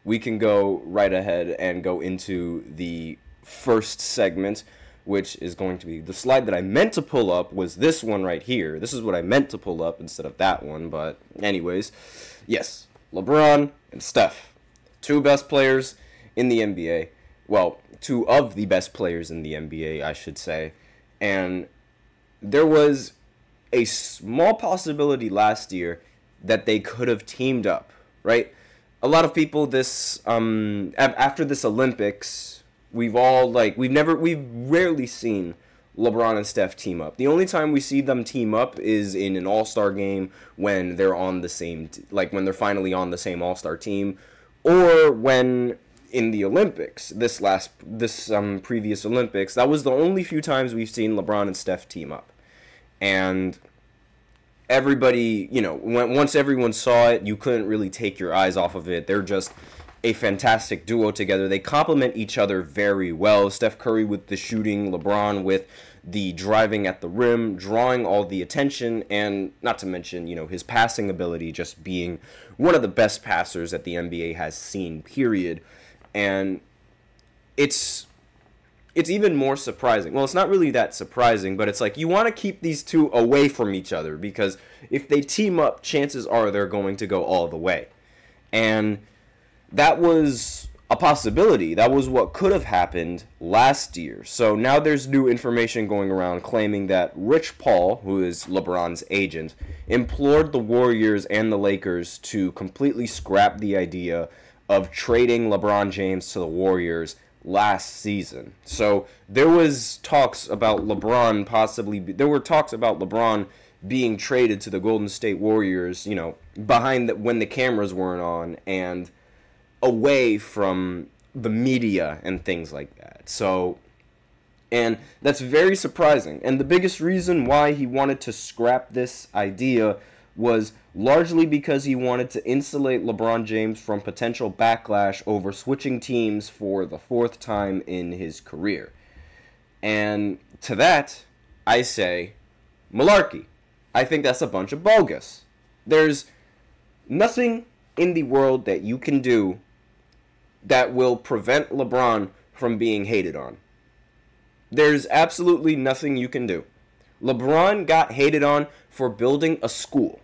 we can go right ahead and go into the first segment, which is going to be the slide that I meant to pull up was this one right here. This is what I meant to pull up instead of that one, but anyways, yes, LeBron and Steph, two best players in the NBA. Well, two of the best players in the NBA, I should say. And there was a small possibility last year that they could have teamed up, right? A lot of people after this Olympics, we've rarely seen LeBron and Steph team up. The only time we see them team up is in an All-Star game when they're on the same, when they're finally on the same All-Star team, or when in the Olympics, this previous Olympics. That was the only few times we've seen LeBron and Steph team up. And everybody, once everyone saw it, you couldn't really take your eyes off of it. They're just a fantastic duo together. They complement each other very well. Steph Curry with the shooting, LeBron with the driving at the rim, drawing all the attention, and not to mention, his passing ability, just being one of the best passers that the NBA has seen, period. And it's even more surprising. Well, it's not really that surprising, but it's like you want to keep these two away from each other because if they team up, chances are they're going to go all the way. And that was a possibility. That was what could have happened last year. So now there's new information going around claiming that Rich Paul, who is LeBron's agent, implored the Warriors and the Lakers to completely scrap the idea of trading LeBron James to the Warriors last season. So there was talks about LeBron being traded to the Golden State Warriors, when the cameras weren't on and away from the media and things like that. So, and that's very surprising. And the biggest reason why he wanted to scrap this idea was largely because he wanted to insulate LeBron James from potential backlash over switching teams for the fourth time in his career. And to that, I say, malarkey. I think that's a bunch of bogus. There's nothing in the world that you can do that will prevent LeBron from being hated on. There's absolutely nothing you can do. LeBron got hated on for building a school.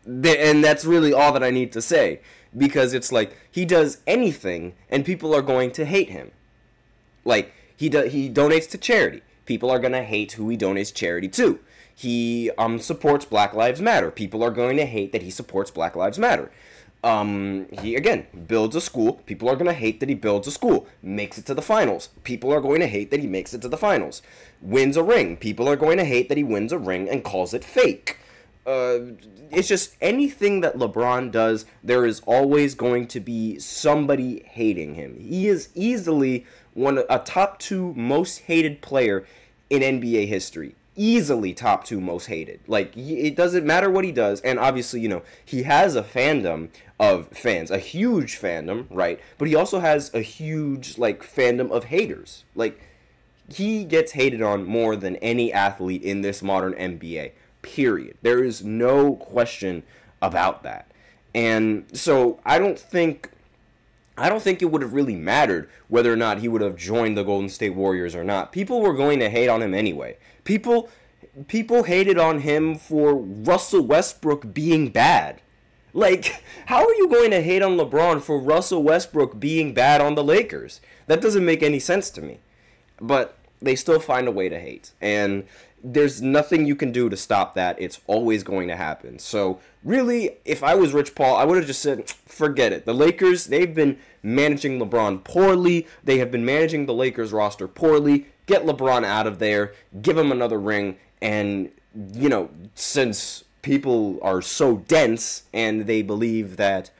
And that's really all that I need to say. Because it's like, he does anything and people are going to hate him. Like, he donates to charity. People are going to hate who he donates charity to. He supports Black Lives Matter. People are going to hate that he supports Black Lives Matter. He, again, builds a school. People are going to hate that he builds a school. Makes it to the finals. People are going to hate that he makes it to the finals. Wins a ring. People are going to hate that he wins a ring and calls it fake. It's just anything that LeBron does, there is always going to be somebody hating him. He is easily a top 2 most hated player in NBA history. Easily top 2 most hated. Like, it doesn't matter what he does, and obviously, he has a fandom of fans, a huge fandom, right? But he also has a huge, fandom of haters. Like, he gets hated on more than any athlete in this modern NBA, period. There is no question about that. And so, I don't think it would have really mattered whether or not he would have joined the Golden State Warriors or not. People were going to hate on him anyway. People hated on him for Russell Westbrook being bad. Like, how are you going to hate on LeBron for Russell Westbrook being bad on the Lakers? That doesn't make any sense to me. But they still find a way to hate. And there's nothing you can do to stop that. It's always going to happen. So, really, if I was Rich Paul, I would have just said, forget it. The Lakers, they've been managing LeBron poorly. They have been managing the Lakers roster poorly. Get LeBron out of there. Give him another ring. And, since people are so dense and they believe that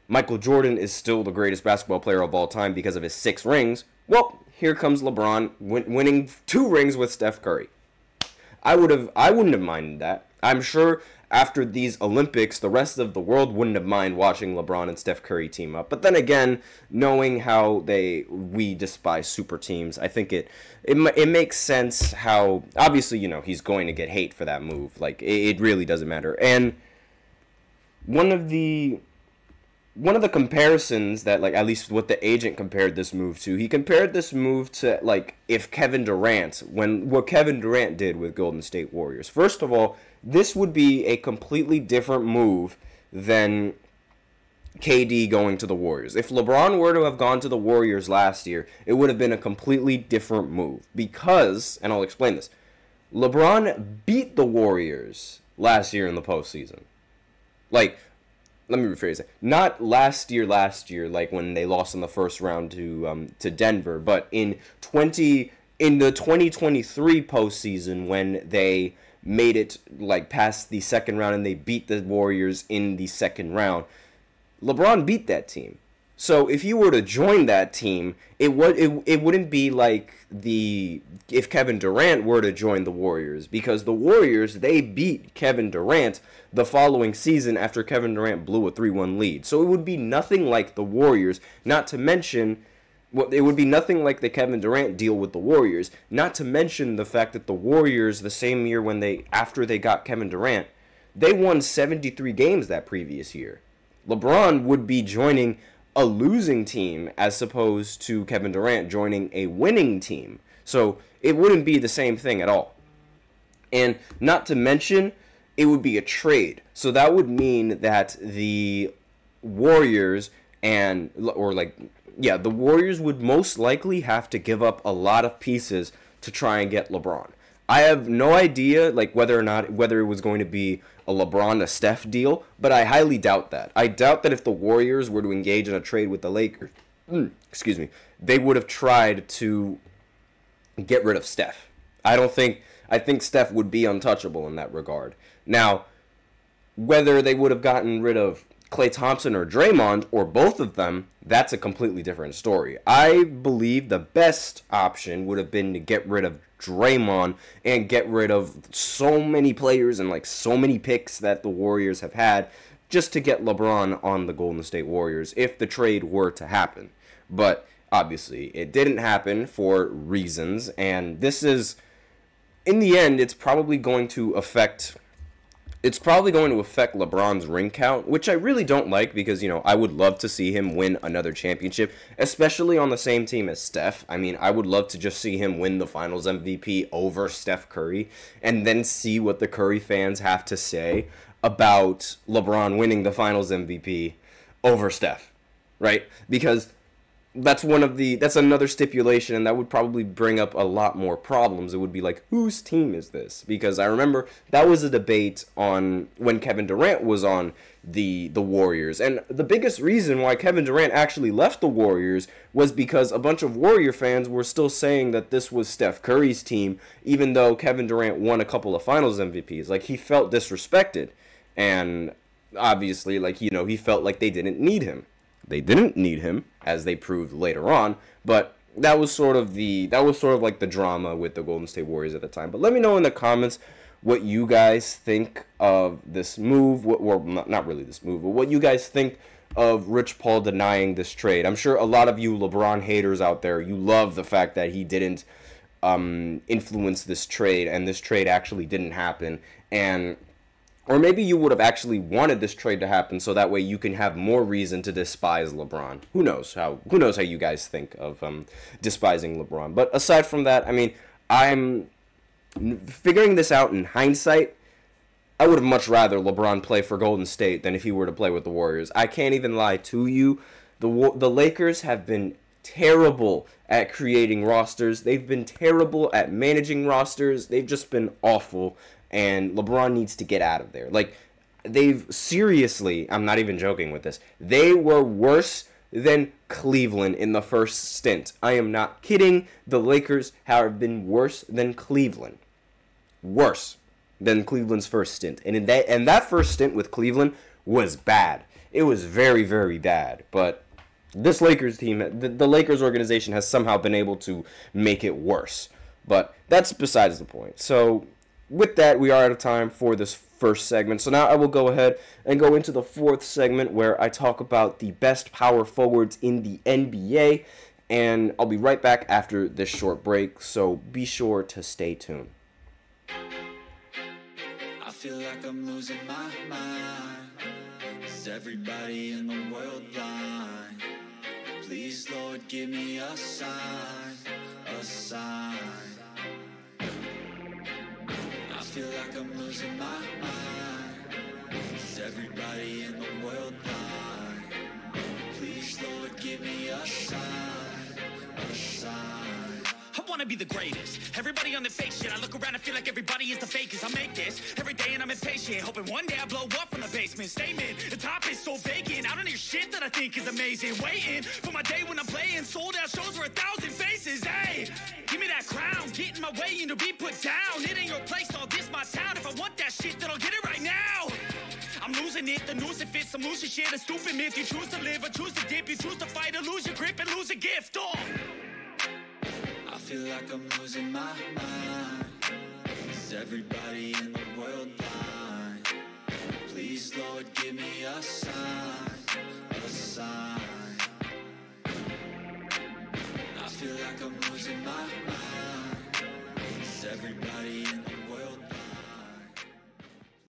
Michael Jordan is still the greatest basketball player of all time because of his 6 rings, well, here comes LeBron winning 2 rings with Steph Curry. I wouldn't have minded that. I'm sure after these Olympics, the rest of the world wouldn't have minded watching LeBron and Steph Curry team up. But then again, knowing how we despise super teams, I think it makes sense how, obviously, he's going to get hate for that move. Like, it really doesn't matter. And one of the one of the comparisons that, like, at least what the agent compared this move to, he compared this move to, like, if Kevin Durant, what Kevin Durant did with Golden State Warriors. First of all, this would be a completely different move than KD going to the Warriors. If LeBron were to have gone to the Warriors last year, it would have been a completely different move. Because, and I'll explain this, LeBron beat the Warriors last year in the postseason. Like, let me rephrase it. Not last year, like when they lost in the first round to Denver, but in the 2023 postseason when they made it like past the second round and they beat the Warriors in the second round. LeBron beat that team. So if you were to join that team, it wouldn't be like if Kevin Durant were to join the Warriors, because the Warriors, they beat Kevin Durant the following season after Kevin Durant blew a 3-1 lead. So it would be nothing like the Warriors, not to mention, it would be nothing like the Kevin Durant deal with the Warriors, not to mention the fact that the Warriors, the same year after they got Kevin Durant, they won 73 games that previous year. LeBron would be joining a losing team as opposed to Kevin Durant joining a winning team. So it wouldn't be the same thing at all. And not to mention, it would be a trade. So that would mean that the Warriors the Warriors would most likely have to give up a lot of pieces to try and get LeBron. I have no idea whether it was going to be a LeBron to Steph deal, but I highly doubt that. I doubt that if the Warriors were to engage in a trade with the Lakers, they would have tried to get rid of Steph. I think Steph would be untouchable in that regard. Now, whether they would have gotten rid of Klay Thompson or Draymond, or both of them, that's a completely different story. I believe the best option would have been to get rid of Draymond and get rid of so many players and so many picks that the Warriors have had just to get LeBron on the Golden State Warriors if the trade were to happen. But obviously it didn't happen for reasons, and this is, in the end, it's probably going to affect LeBron's ring count, which I really don't like because, I would love to see him win another championship, especially on the same team as Steph. I mean, I would love to just see him win the Finals MVP over Steph Curry and then see what the Curry fans have to say about LeBron winning the Finals MVP over Steph, right? Because that's another stipulation, and that would probably bring up a lot more problems. It would be like, whose team is this? Because I remember that was a debate on when Kevin Durant was on the Warriors, and the biggest reason why Kevin Durant actually left the Warriors was because a bunch of Warrior fans were still saying that this was Steph Curry's team, even though Kevin Durant won a couple of Finals MVPs. He felt disrespected, and obviously, he felt like they didn't need him. They didn't need him, as they proved later on, but that was sort of the drama with the Golden State Warriors at the time. But let me know in the comments what you guys think of this move, not really this move, but what you guys think of Rich Paul denying this trade. I'm sure a lot of you LeBron haters out there, you love the fact that he didn't influence this trade, and this trade actually didn't happen, or maybe you would have actually wanted this trade to happen so that way you can have more reason to despise LeBron. Who knows how you guys think of despising LeBron. But aside from that, I mean, I'm figuring this out in hindsight. I would have much rather LeBron play for Golden State than if he were to play with the Warriors. I can't even lie to you. The Lakers have been terrible at creating rosters. They've been terrible at managing rosters. They've just been awful. And LeBron needs to get out of there. They've seriously, I'm not even joking with this, they were worse than Cleveland in the first stint. I am not kidding. The Lakers have been worse than Cleveland. Worse than Cleveland's first stint. And that first stint with Cleveland was bad. It was very, very bad. But this Lakers team, the Lakers organization has somehow been able to make it worse. But that's besides the point. So with that, we are out of time for this first segment. So now I will go ahead and go into the fourth segment where I talk about the best power forwards in the NBA. And I'll be right back after this short break, so be sure to stay tuned. I feel like I'm losing my mind, 'cause everybody in the world give me a sign, a sign. I feel like I'm losing my mind. Is everybody in the world blind? Please, Lord, give me a sign, a sign. I wanna be the greatest. Everybody on the fake shit. I look around and feel like everybody is the fakest. I make this every day and I'm impatient, hoping one day I blow up from the basement. Statement, the top is so vacant. I don't hear shit that I think is amazing. Waiting for my day when I'm playing sold out shows for 1,000 faces. Hey, give me that crown, get in my way and to be put down. It ain't your place, all this my town. If I want that shit, then I'll get it right now. I'm losing it, the noose it fits, I'm losing shit, a stupid myth. You choose to live or choose to dip, you choose to fight or lose your grip and lose a gift. Oh. I feel like I'm losing my mind. Is everybody in the world blind? Please, Lord, give me a sign, a sign. I feel like I'm losing my mind. Is everybody in the